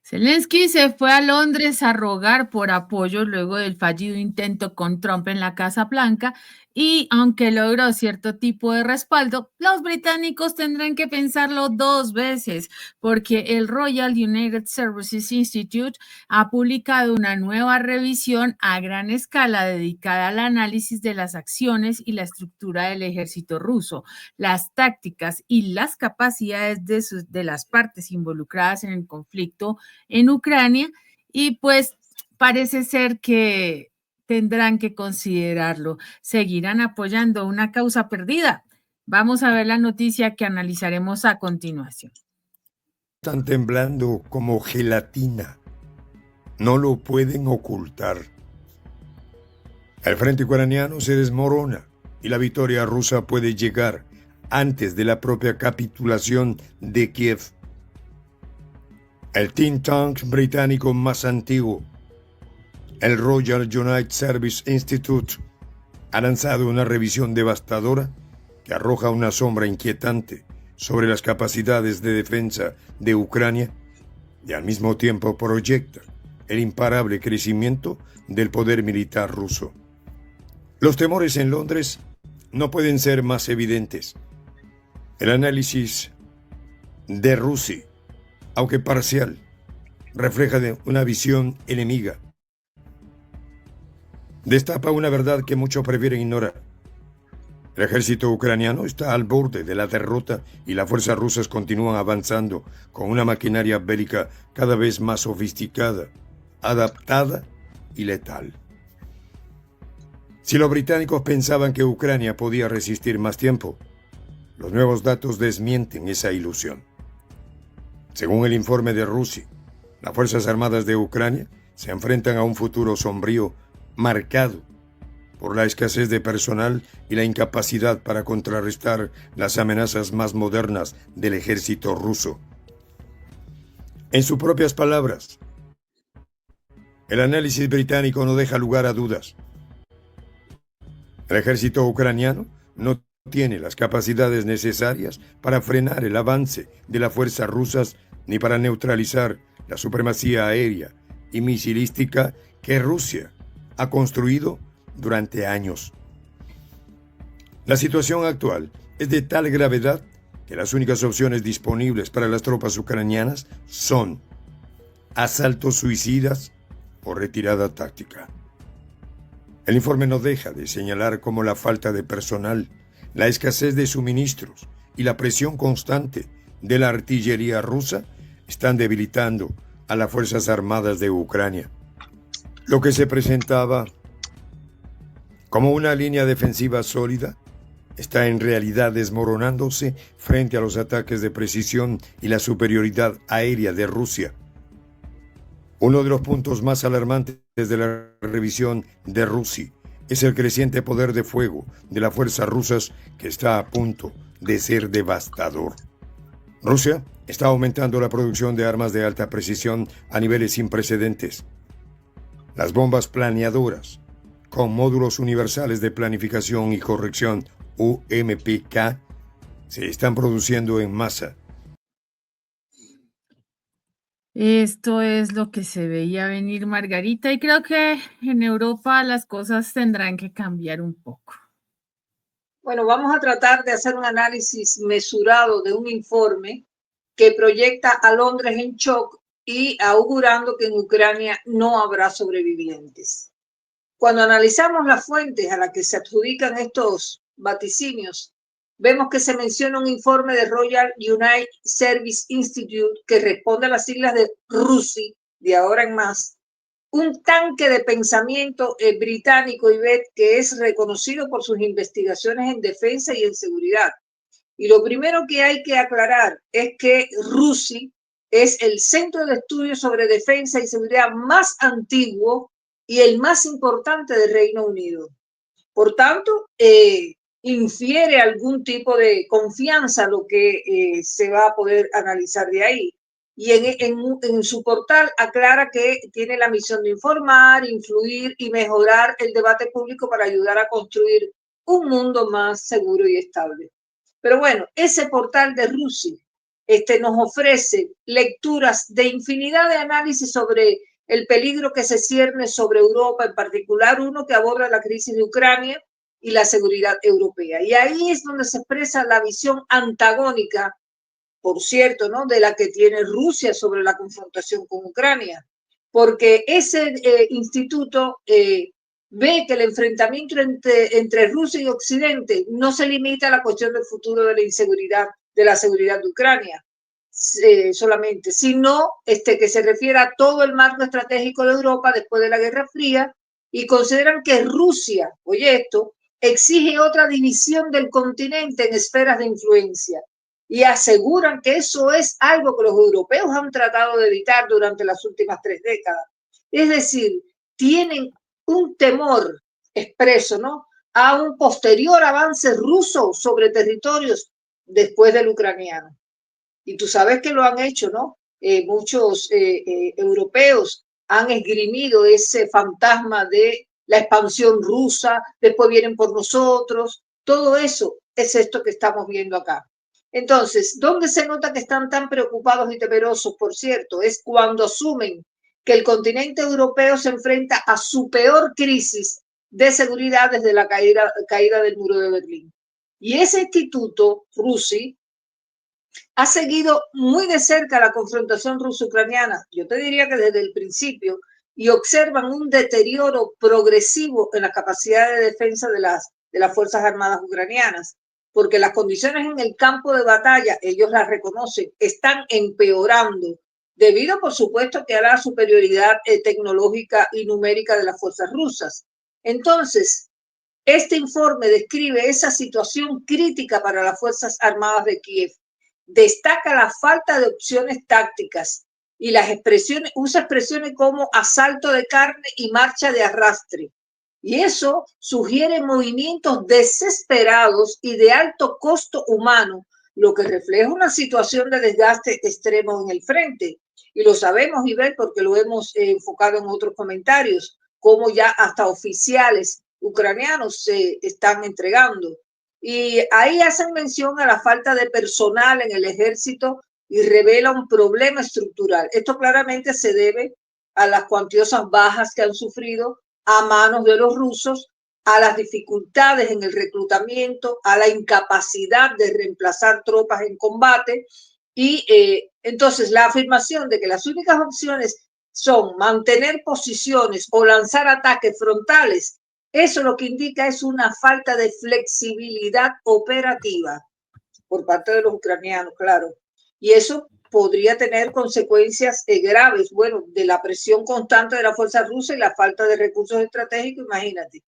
Zelensky se fue a Londres a rogar por apoyo luego del fallido intento con Trump en la Casa Blanca y aunque logró cierto tipo de respaldo, los británicos tendrán que pensarlo dos veces porque el Royal United Services Institute ha publicado una nueva revisión a gran escala dedicada al análisis de las acciones y la estructura del ejército ruso, las tácticas y las capacidades de las partes involucradas en el conflicto en Ucrania y pues parece ser que tendrán que considerarlo. ¿Seguirán apoyando una causa perdida? Vamos a ver la noticia que analizaremos a continuación. Están temblando como gelatina. No lo pueden ocultar. El frente ucraniano se desmorona y la victoria rusa puede llegar antes de la propia capitulación de Kiev. El think tank británico más antiguo, el Royal United Service Institute, ha lanzado una revisión devastadora que arroja una sombra inquietante sobre las capacidades de defensa de Ucrania y al mismo tiempo proyecta el imparable crecimiento del poder militar ruso. Los temores en Londres no pueden ser más evidentes. El análisis de Rusia, aunque parcial, refleja una visión enemiga. Destapa una verdad que muchos prefieren ignorar. El ejército ucraniano está al borde de la derrota y las fuerzas rusas continúan avanzando con una maquinaria bélica cada vez más sofisticada, adaptada y letal. Si los británicos pensaban que Ucrania podía resistir más tiempo, los nuevos datos desmienten esa ilusión. Según el informe de Rusia, las Fuerzas Armadas de Ucrania se enfrentan a un futuro sombrío marcado por la escasez de personal y la incapacidad para contrarrestar las amenazas más modernas del ejército ruso. En sus propias palabras, el análisis británico no deja lugar a dudas. El ejército ucraniano no tiene las capacidades necesarias para frenar el avance de las fuerzas rusas ni para neutralizar la supremacía aérea y misilística que Rusia ha construido durante años. La situación actual es de tal gravedad que las únicas opciones disponibles para las tropas ucranianas son asaltos suicidas o retirada táctica. El informe no deja de señalar cómo la falta de personal, la escasez de suministros y la presión constante de la artillería rusa están debilitando a las Fuerzas Armadas de Ucrania. Lo que se presentaba como una línea defensiva sólida está en realidad desmoronándose frente a los ataques de precisión y la superioridad aérea de Rusia. Uno de los puntos más alarmantes de la revisión de Rusia es el creciente poder de fuego de las fuerzas rusas que está a punto de ser devastador. Rusia está aumentando la producción de armas de alta precisión a niveles sin precedentes. Las bombas planeadoras, con módulos universales de planificación y corrección UMPK, se están produciendo en masa. Esto es lo que se veía venir, Margarita, y creo que en Europa las cosas tendrán que cambiar un poco. Bueno, vamos a tratar de hacer un análisis mesurado de un informe que proyecta a Londres en shock y augurando que en Ucrania no habrá sobrevivientes. Cuando analizamos las fuentes a las que se adjudican estos vaticinios, vemos que se menciona un informe de Royal United Service Institute que responde a las siglas de RUSI, de ahora en más, un tanque de pensamiento británico y que es reconocido por sus investigaciones en defensa y en seguridad. Y lo primero que hay que aclarar es que RUSI es el centro de estudios sobre defensa y seguridad más antiguo y el más importante del Reino Unido. Por tanto, infiere algún tipo de confianza lo que se va a poder analizar de ahí. Y en su portal aclara que tiene la misión de informar, influir y mejorar el debate público para ayudar a construir un mundo más seguro y estable. Pero bueno, ese portal de Rusia nos ofrece lecturas de infinidad de análisis sobre el peligro que se cierne sobre Europa, en particular uno que aborda la crisis de Ucrania y la seguridad europea. Y ahí es donde se expresa la visión antagónica, por cierto, ¿no?, de la que tiene Rusia sobre la confrontación con Ucrania, porque ese instituto ve que el enfrentamiento entre Rusia y Occidente no se limita a la cuestión del futuro de la inseguridad, de la seguridad de Ucrania solamente, sino que se refiere a todo el marco estratégico de Europa después de la Guerra Fría, y consideran que Rusia, oye esto, exige otra división del continente en esferas de influencia, y aseguran que eso es algo que los europeos han tratado de evitar durante las últimas 3 décadas. Es decir, tienen un temor expreso, ¿no?, a un posterior avance ruso sobre territorios después del ucraniano. Y tú sabes que lo han hecho, ¿no? Muchos europeos han esgrimido ese fantasma de la expansión rusa, después vienen por nosotros. Todo eso es esto que estamos viendo acá. Entonces, ¿dónde se nota que están tan preocupados y temerosos, por cierto? Es cuando asumen que el continente europeo se enfrenta a su peor crisis de seguridad desde la caída del muro de Berlín. Y ese instituto, RUSI, ha seguido muy de cerca la confrontación ruso-ucraniana, yo te diría que desde el principio, y observan un deterioro progresivo en la capacidad de defensa de las Fuerzas Armadas ucranianas, porque las condiciones en el campo de batalla, ellos las reconocen, están empeorando, debido, por supuesto, que a la superioridad tecnológica y numérica de las fuerzas rusas. Entonces, este informe describe esa situación crítica para las Fuerzas Armadas de Kiev. Destaca la falta de opciones tácticas y usa expresiones como asalto de carne y marcha de arrastre. Y eso sugiere movimientos desesperados y de alto costo humano, lo que refleja una situación de desgaste extremo en el frente. Y lo sabemos, Ivette, porque lo hemos enfocado en otros comentarios, como ya hasta oficiales ucranianos se están entregando. Y ahí hacen mención a la falta de personal en el ejército y revela un problema estructural. Esto claramente se debe a las cuantiosas bajas que han sufrido a manos de los rusos, a las dificultades en el reclutamiento, a la incapacidad de reemplazar tropas en combate. Y entonces la afirmación de que las únicas opciones son mantener posiciones o lanzar ataques frontales, eso lo que indica es una falta de flexibilidad operativa por parte de los ucranianos, claro. Y eso podría tener consecuencias graves, bueno, de la presión constante de la fuerza rusa y la falta de recursos estratégicos, imagínate.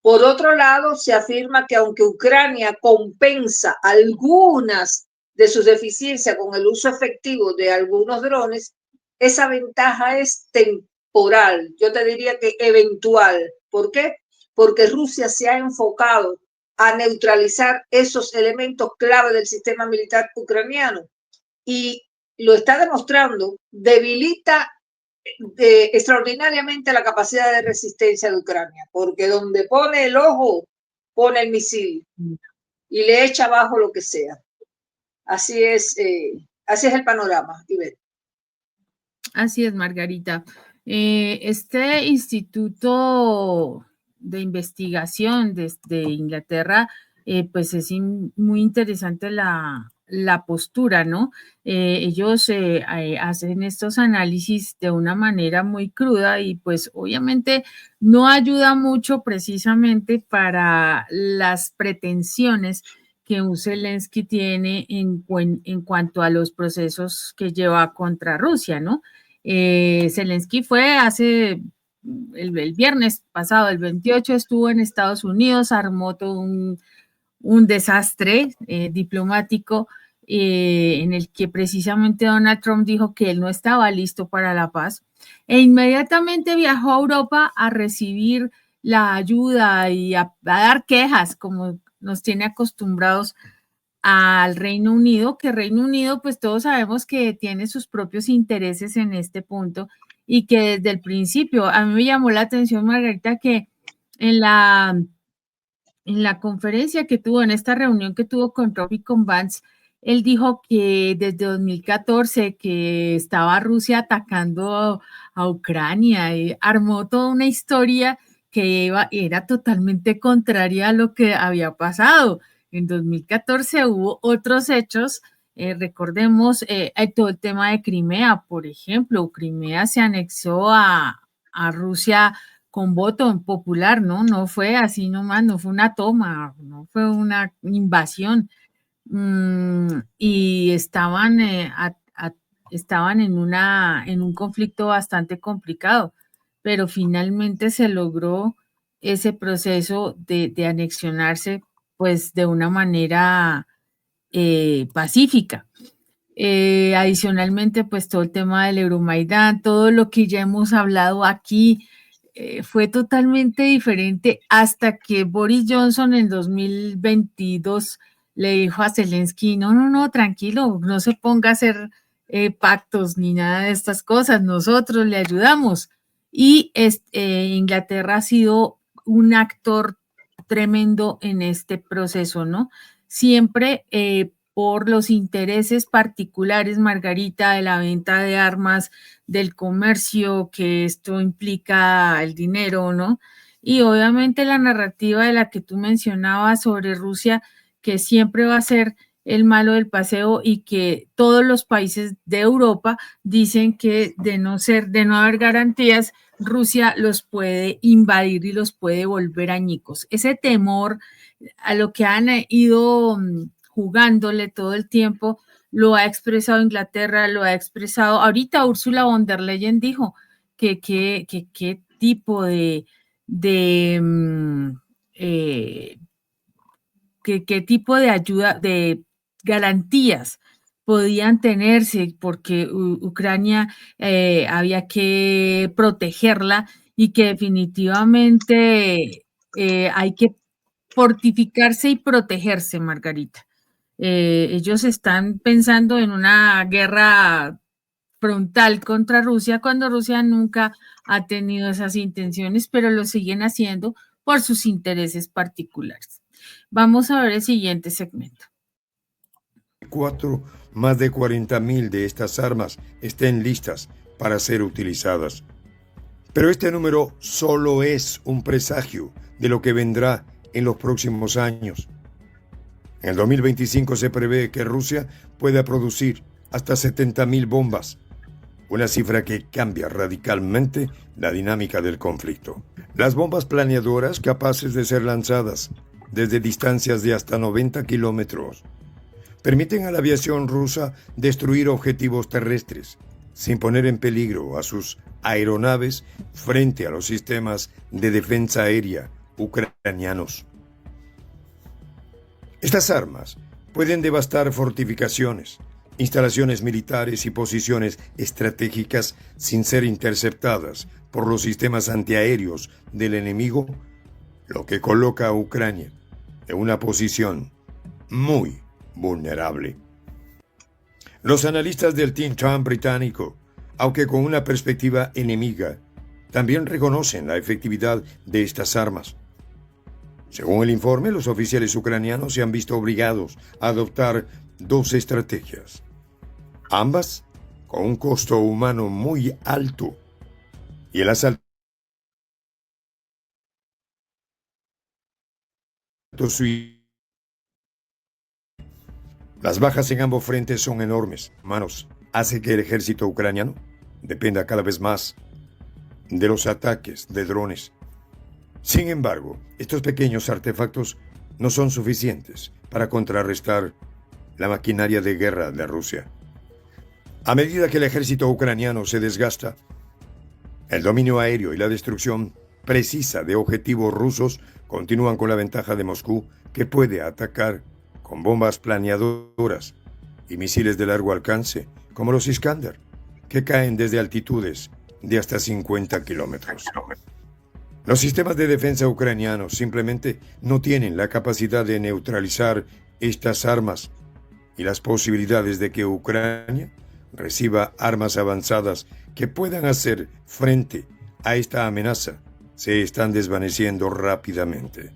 Por otro lado, se afirma que aunque Ucrania compensa algunas de sus deficiencias con el uso efectivo de algunos drones, esa ventaja es temporal, yo te diría que eventual. ¿Por qué? Porque Rusia se ha enfocado a neutralizar esos elementos clave del sistema militar ucraniano y lo está demostrando, debilita extraordinariamente la capacidad de resistencia de Ucrania, porque donde pone el ojo, pone el misil y le echa abajo lo que sea. Así es el panorama, Ivette. Así es, Margarita. Este instituto de investigación desde Inglaterra, pues es muy interesante la postura, ¿no? Ellos hacen estos análisis de una manera muy cruda y pues obviamente no ayuda mucho precisamente para las pretensiones que un Zelensky tiene en cuanto a los procesos que lleva contra Rusia, ¿no? Zelensky fue el viernes pasado, el 28, estuvo en Estados Unidos, armó todo un desastre diplomático en el que precisamente Donald Trump dijo que él no estaba listo para la paz e inmediatamente viajó a Europa a recibir la ayuda y a dar quejas, como nos tiene acostumbrados al Reino Unido, que Reino Unido, pues todos sabemos que tiene sus propios intereses en este punto y que desde el principio, a mí me llamó la atención, Margarita, que en la conferencia que tuvo, en esta reunión que tuvo con Trump y con Vance, Él dijo que desde 2014 que estaba Rusia atacando a Ucrania y armó toda una historia que era totalmente contraria a lo que había pasado. En 2014 hubo otros hechos, recordemos todo el tema de Crimea, por ejemplo. Crimea se anexó a Rusia con voto popular, ¿no? No fue así nomás, no fue una toma, no fue una invasión. Y estaban en un conflicto bastante complicado, pero finalmente se logró ese proceso de anexionarse pues de una manera pacífica. Adicionalmente, pues todo el tema del Euromaidán, todo lo que ya hemos hablado aquí, fue totalmente diferente hasta que Boris Johnson en 2022 le dijo a Zelensky, no, tranquilo, no se ponga a hacer pactos ni nada de estas cosas, nosotros le ayudamos. Y Inglaterra ha sido un actor tremendo en este proceso, ¿no? Siempre por los intereses particulares, Margarita, de la venta de armas, del comercio, que esto implica el dinero, ¿no? Y obviamente la narrativa de la que tú mencionabas sobre Rusia, que siempre va a ser el malo del paseo y que todos los países de Europa dicen que de no haber garantías, Rusia los puede invadir y los puede volver añicos. Ese temor a lo que han ido jugándole todo el tiempo, lo ha expresado Inglaterra, lo ha expresado, ahorita Ursula von der Leyen dijo que qué tipo de qué tipo de ayuda, de garantías podían tenerse, porque Ucrania había que protegerla y que definitivamente hay que fortificarse y protegerse, Margarita. Ellos están pensando en una guerra frontal contra Rusia cuando Rusia nunca ha tenido esas intenciones, pero lo siguen haciendo por sus intereses particulares. Vamos a ver el siguiente segmento. Más de 40.000 de estas armas estén listas para ser utilizadas. Pero este número solo es un presagio de lo que vendrá en los próximos años. En el 2025 se prevé que Rusia pueda producir hasta 70.000 bombas, una cifra que cambia radicalmente la dinámica del conflicto. Las bombas planeadoras, capaces de ser lanzadas desde distancias de hasta 90 kilómetros, permiten a la aviación rusa destruir objetivos terrestres sin poner en peligro a sus aeronaves frente a los sistemas de defensa aérea ucranianos. Estas armas pueden devastar fortificaciones, instalaciones militares y posiciones estratégicas sin ser interceptadas por los sistemas antiaéreos del enemigo, lo que coloca a Ucrania en una posición muy vulnerable. Los analistas del think tank británico, aunque con una perspectiva enemiga, también reconocen la efectividad de estas armas. Según el informe, los oficiales ucranianos se han visto obligados a adoptar dos estrategias, ambas con un costo humano muy alto, y el asalto suicida. Las bajas en ambos frentes son enormes, hermanos. Hace que el ejército ucraniano dependa cada vez más de los ataques de drones. Sin embargo, estos pequeños artefactos no son suficientes para contrarrestar la maquinaria de guerra de Rusia. A medida que el ejército ucraniano se desgasta, el dominio aéreo y la destrucción precisa de objetivos rusos continúan con la ventaja de Moscú, que puede atacar con bombas planeadoras y misiles de largo alcance, como los Iskander, que caen desde altitudes de hasta 50 kilómetros. Los sistemas de defensa ucranianos simplemente no tienen la capacidad de neutralizar estas armas, y las posibilidades de que Ucrania reciba armas avanzadas que puedan hacer frente a esta amenaza se están desvaneciendo rápidamente.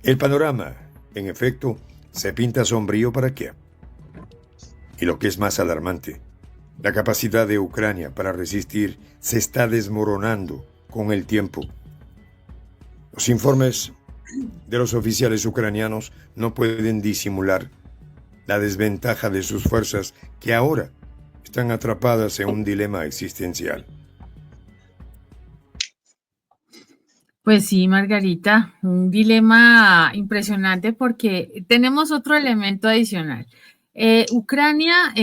El panorama, en efecto, se pinta sombrío para Kiev. Y lo que es más alarmante, la capacidad de Ucrania para resistir se está desmoronando con el tiempo. Los informes de los oficiales ucranianos no pueden disimular la desventaja de sus fuerzas que ahora están atrapadas en un dilema existencial. Pues sí, Margarita, un dilema impresionante porque tenemos otro elemento adicional. Ucrania,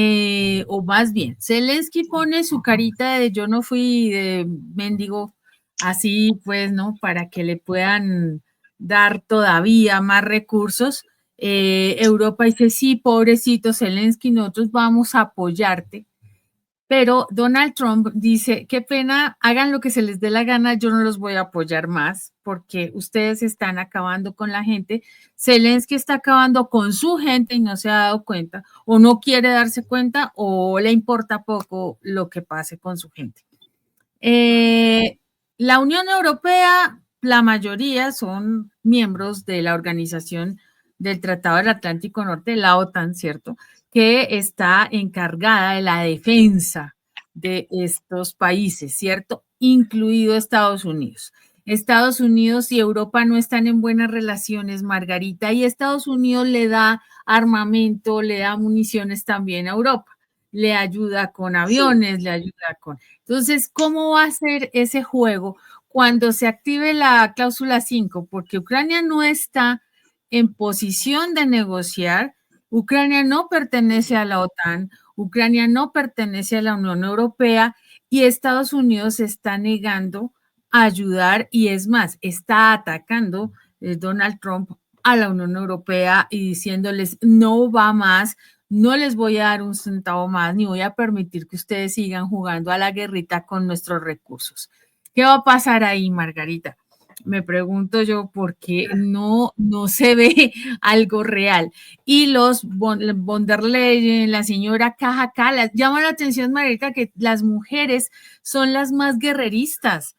o más bien, Zelensky pone su carita de yo no fui de mendigo, así pues, ¿no? Para que le puedan dar todavía más recursos. Europa dice, sí, pobrecito Zelensky, nosotros vamos a apoyarte. Pero Donald Trump dice, qué pena, hagan lo que se les dé la gana, yo no los voy a apoyar más porque ustedes están acabando con la gente. Zelensky está acabando con su gente y no se ha dado cuenta, o no quiere darse cuenta, o le importa poco lo que pase con su gente. La Unión Europea, la mayoría son miembros de la Organización del Tratado del Atlántico Norte, la OTAN, ¿cierto? Que está encargada de la defensa de estos países, ¿cierto? Incluido Estados Unidos. Estados Unidos y Europa no están en buenas relaciones, Margarita, y Estados Unidos le da armamento, le da municiones también a Europa, le ayuda con aviones, sí, le ayuda con... Entonces, ¿cómo va a ser ese juego cuando se active la cláusula 5? Porque Ucrania no está en posición de negociar, Ucrania no pertenece a la OTAN, Ucrania no pertenece a la Unión Europea y Estados Unidos se está negando a ayudar y es más, está atacando Donald Trump a la Unión Europea y diciéndoles no va más, no les voy a dar un centavo más, ni voy a permitir que ustedes sigan jugando a la guerrita con nuestros recursos. ¿Qué va a pasar ahí, Margarita? Me pregunto yo, porque no se ve algo real. Y los von der Leyen, la señora Kaja Kallas, llama la atención, Margarita, que las mujeres son las más guerreristas.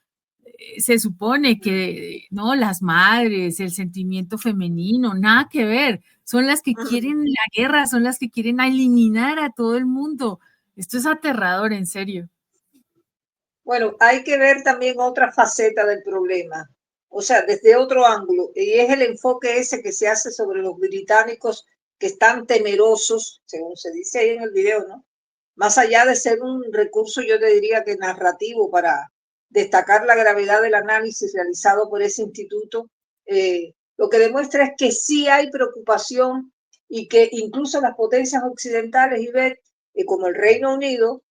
Se supone que, no, las madres, el sentimiento femenino, nada que ver. Son las que quieren la guerra, son las que quieren eliminar a todo el mundo. Esto es aterrador, en serio. Bueno, hay que ver también otra faceta del problema, o sea, desde otro ángulo, y es el enfoque ese que se hace sobre los británicos que están temerosos, según se dice ahí en el video, ¿no? Más allá de ser un recurso, yo te diría que narrativo para destacar la gravedad del análisis realizado por ese instituto, lo que demuestra es que sí hay preocupación y que incluso las potencias occidentales, como el Reino Unido,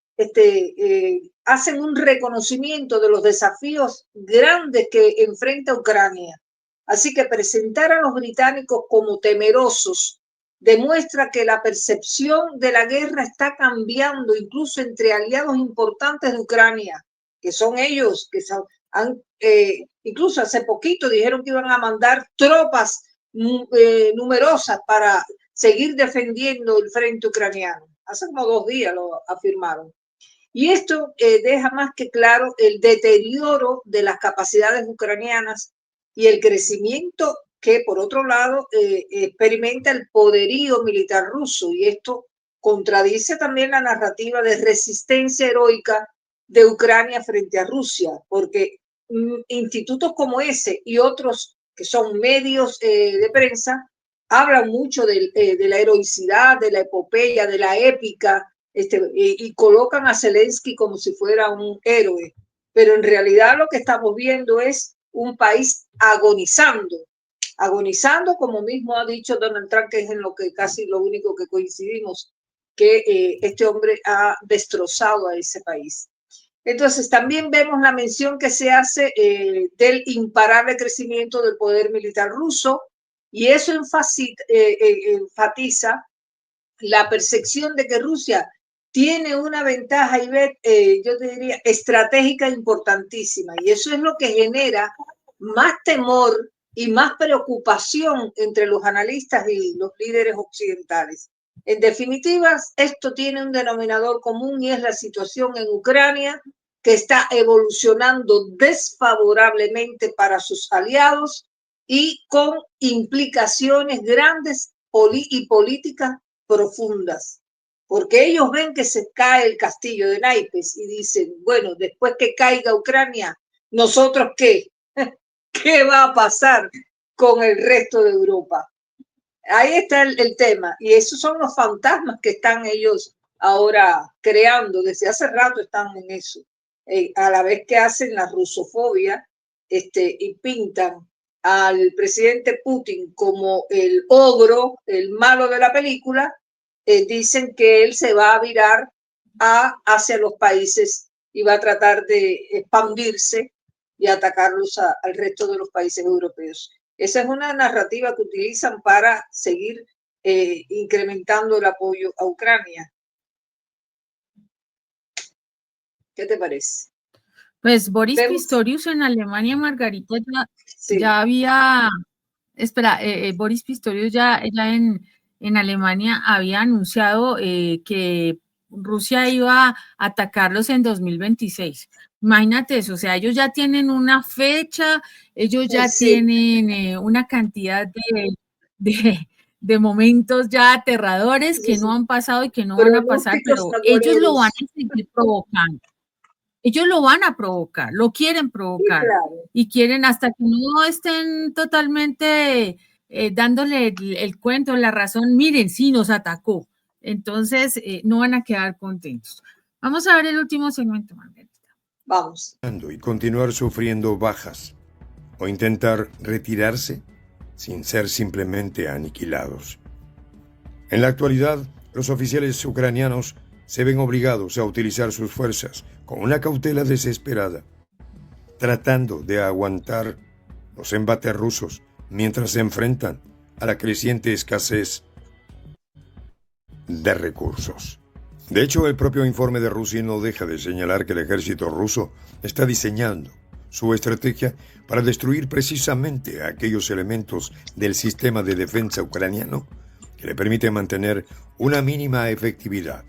hacen un reconocimiento de los desafíos grandes que enfrenta Ucrania. Así que presentar a los británicos como temerosos demuestra que la percepción de la guerra está cambiando, incluso entre aliados importantes de Ucrania, que son ellos, que incluso hace poquito dijeron que iban a mandar tropas numerosas para seguir defendiendo el frente ucraniano. Hace como 2 días lo afirmaron. Y esto deja más que claro el deterioro de las capacidades ucranianas y el crecimiento que, por otro lado, experimenta el poderío militar ruso. Y esto contradice también la narrativa de resistencia heroica de Ucrania frente a Rusia, porque institutos como ese y otros que son medios de prensa hablan mucho de la heroicidad, de la epopeya, de la épica, y colocan a Zelensky como si fuera un héroe, pero en realidad lo que estamos viendo es un país agonizando, como mismo ha dicho Donald Trump, que es en lo que casi lo único que coincidimos, que este hombre ha destrozado a ese país. Entonces también vemos la mención que se hace del imparable crecimiento del poder militar ruso, y eso enfatiza la percepción de que Rusia tiene una ventaja, yo te diría, estratégica importantísima, y eso es lo que genera más temor y más preocupación entre los analistas y los líderes occidentales. En definitiva, esto tiene un denominador común y es la situación en Ucrania, que está evolucionando desfavorablemente para sus aliados y con implicaciones grandes y políticas profundas. porque ellos ven que se cae el castillo de naipes y dicen, bueno, después que caiga Ucrania, ¿nosotros qué? ¿Qué va a pasar con el resto de Europa? Ahí está el tema, y esos son los fantasmas que están ellos ahora creando, desde hace rato están en eso, a la vez que hacen la rusofobia y pintan al presidente Putin como el ogro, el malo de la película, dicen que él se va a virar hacia los países y va a tratar de expandirse y atacarlos al resto de los países europeos. Esa es una narrativa que utilizan para seguir incrementando el apoyo a Ucrania. ¿Qué te parece? Pues Boris Pistorius en Alemania, Margarita, sí. ya había, Boris Pistorius ya en Alemania había anunciado que Rusia iba a atacarlos en 2026. Imagínate eso, o sea, ellos ya tienen una fecha, ellos ya tienen una cantidad de momentos ya aterradores que no han pasado y que no van a pasar, pero ellos lo van a seguir provocando. Ellos lo van a provocar, lo quieren provocar, sí, claro. Y quieren hasta que no estén totalmente dándole el cuento, la razón, miren, sí nos atacó. Entonces, no van a quedar contentos. Vamos a ver el último segmento, Margarita. Vamos. Y continuar sufriendo bajas o intentar retirarse sin ser simplemente aniquilados. En la actualidad, los oficiales ucranianos se ven obligados a utilizar sus fuerzas con una cautela desesperada, tratando de aguantar los embates rusos mientras se enfrentan a la creciente escasez de recursos. De hecho, el propio informe de Rusia no deja de señalar que el ejército ruso está diseñando su estrategia para destruir precisamente aquellos elementos del sistema de defensa ucraniano que le permiten mantener una mínima efectividad.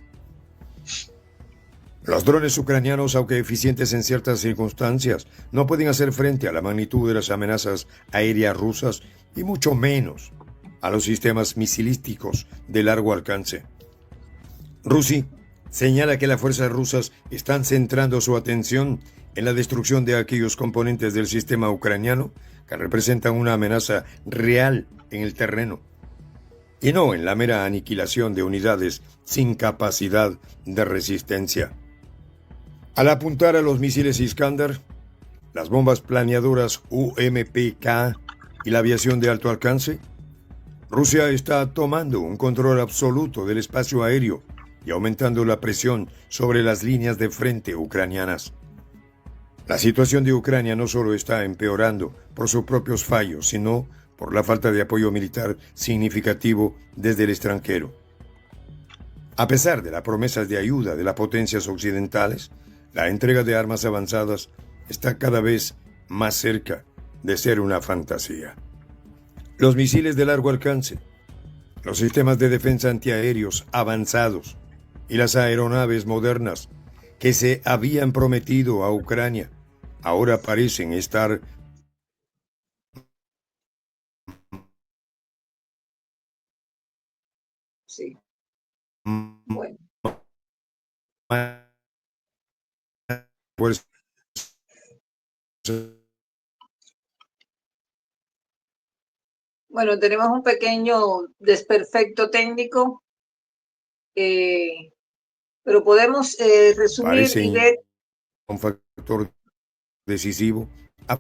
Los drones ucranianos, aunque eficientes en ciertas circunstancias, no pueden hacer frente a la magnitud de las amenazas aéreas rusas y mucho menos a los sistemas misilísticos de largo alcance. Rusi señala que las fuerzas rusas están centrando su atención en la destrucción de aquellos componentes del sistema ucraniano que representan una amenaza real en el terreno, y no en la mera aniquilación de unidades sin capacidad de resistencia. Al apuntar a los misiles Iskander, las bombas planeadoras UMPK y la aviación de alto alcance, Rusia está tomando un control absoluto del espacio aéreo y aumentando la presión sobre las líneas de frente ucranianas. La situación de Ucrania no solo está empeorando por sus propios fallos, sino por la falta de apoyo militar significativo desde el extranjero. A pesar de las promesas de ayuda de las potencias occidentales, la entrega de armas avanzadas está cada vez más cerca de ser una fantasía. Los misiles de largo alcance, los sistemas de defensa antiaéreos avanzados y las aeronaves modernas que se habían prometido a Ucrania ahora parecen estar sí. Bueno. Pues bueno, tenemos un pequeño desperfecto técnico, pero podemos resumir y ver. Un factor decisivo ha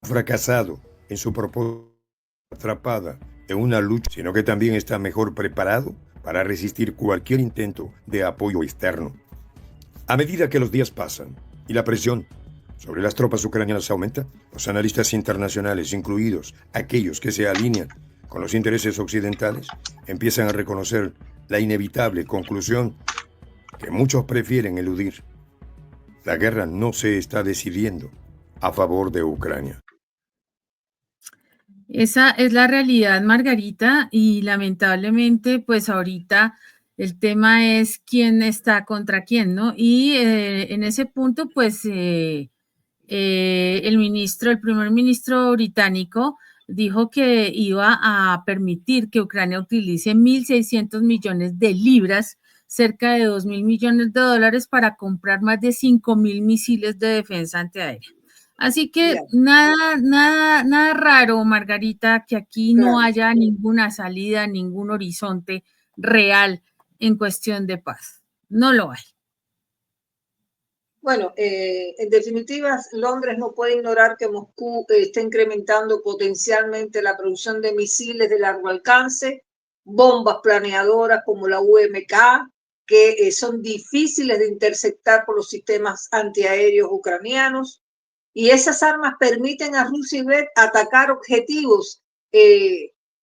fracasado en su propósito, atrapada en una lucha, sino que también está mejor preparado para resistir cualquier intento de apoyo externo. A medida que los días pasan y la presión sobre las tropas ucranianas aumenta, los analistas internacionales, incluidos aquellos que se alinean con los intereses occidentales, empiezan a reconocer la inevitable conclusión que muchos prefieren eludir. La guerra no se está decidiendo a favor de Ucrania. Esa es la realidad, Margarita, y lamentablemente, pues ahorita el tema es quién está contra quién, ¿no? Y en ese punto, pues el primer ministro británico dijo que iba a permitir que Ucrania utilice 1.600 millones de libras cerca de 2.000 millones de dólares para comprar más de 5.000 misiles de defensa antiaérea. Así que nada raro, Margarita, que aquí no haya ninguna salida, ningún horizonte real en cuestión de paz. No lo hay. Bueno, en definitiva, Londres no puede ignorar que Moscú está incrementando potencialmente la producción de misiles de largo alcance, bombas planeadoras como la UMK, que son difíciles de interceptar por los sistemas antiaéreos ucranianos. Y esas armas permiten a Rusia atacar objetivos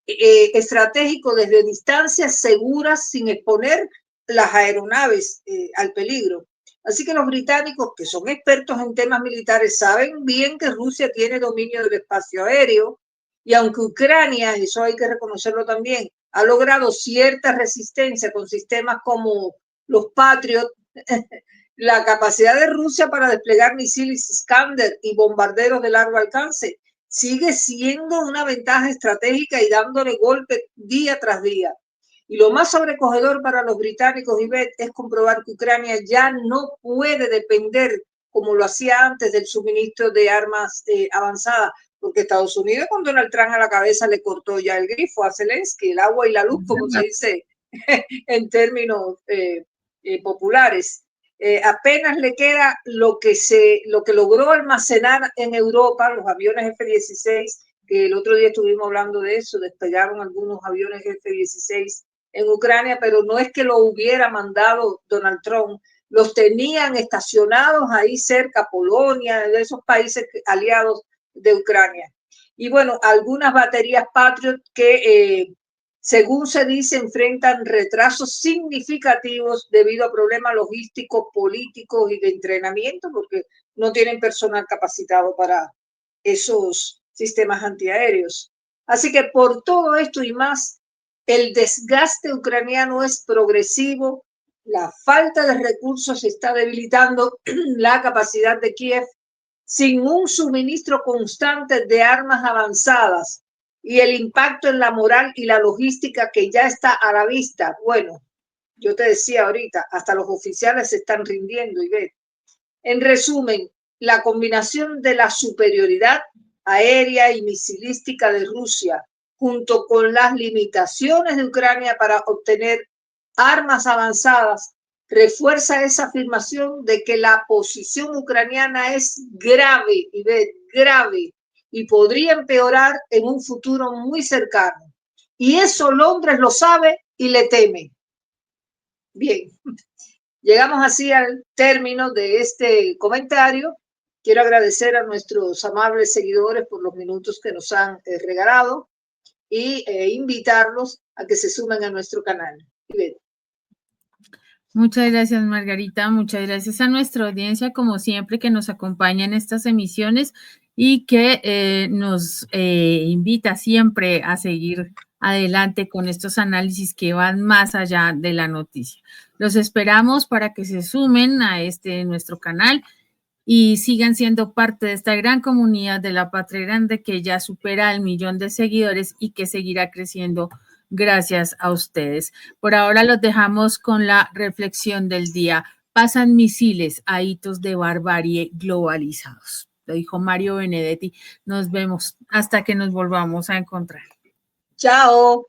estratégicos desde distancias seguras sin exponer las aeronaves al peligro. Así que los británicos, que son expertos en temas militares, saben bien que Rusia tiene dominio del espacio aéreo y aunque Ucrania, eso hay que reconocerlo también, ha logrado cierta resistencia con sistemas como los Patriot, la capacidad de Rusia para desplegar misiles Iskander y bombarderos de largo alcance sigue siendo una ventaja estratégica y dándole golpe día tras día. Y lo más sobrecogedor para los británicos, Ivette, es comprobar que Ucrania ya no puede depender, como lo hacía antes, del suministro de armas avanzadas, porque Estados Unidos con Donald Trump a la cabeza le cortó ya el grifo a Zelensky, el agua y la luz, como se dice en términos populares. Apenas le queda lo que logró almacenar en Europa, los aviones F-16, que el otro día estuvimos hablando de eso, despegaron algunos aviones F-16 en Ucrania, pero no es que lo hubiera mandado Donald Trump, los tenían estacionados ahí cerca, Polonia, de esos países aliados de Ucrania. Y bueno, algunas baterías Patriot que según se dice, enfrentan retrasos significativos debido a problemas logísticos, políticos y de entrenamiento, porque no tienen personal capacitado para esos sistemas antiaéreos. Así que por todo esto y más, el desgaste ucraniano es progresivo, la falta de recursos está debilitando la capacidad de Kiev sin un suministro constante de armas avanzadas y el impacto en la moral y la logística que ya está a la vista. Bueno, yo te decía ahorita, hasta los oficiales se están rindiendo, Ivette. En resumen, la combinación de la superioridad aérea y misilística de Rusia, junto con las limitaciones de Ucrania para obtener armas avanzadas, refuerza esa afirmación de que la posición ucraniana es grave, Ivette, grave, y podría empeorar en un futuro muy cercano. Y eso Londres lo sabe y le teme. Bien, llegamos así al término de este comentario. Quiero agradecer a nuestros amables seguidores por los minutos que nos han regalado y invitarlos a que se sumen a nuestro canal. Muchas gracias, Margarita. Muchas gracias a nuestra audiencia, como siempre, que nos acompaña en estas emisiones y que nos invita siempre a seguir adelante con estos análisis que van más allá de la noticia. Los esperamos para que se sumen a nuestro canal y sigan siendo parte de esta gran comunidad de La Patria Grande que ya supera el 1.000.000 de seguidores y que seguirá creciendo gracias a ustedes. Por ahora los dejamos con la reflexión del día. Pasan misiles a hitos de barbarie globalizados. Lo dijo Mario Benedetti. Nos vemos hasta que nos volvamos a encontrar. Chao.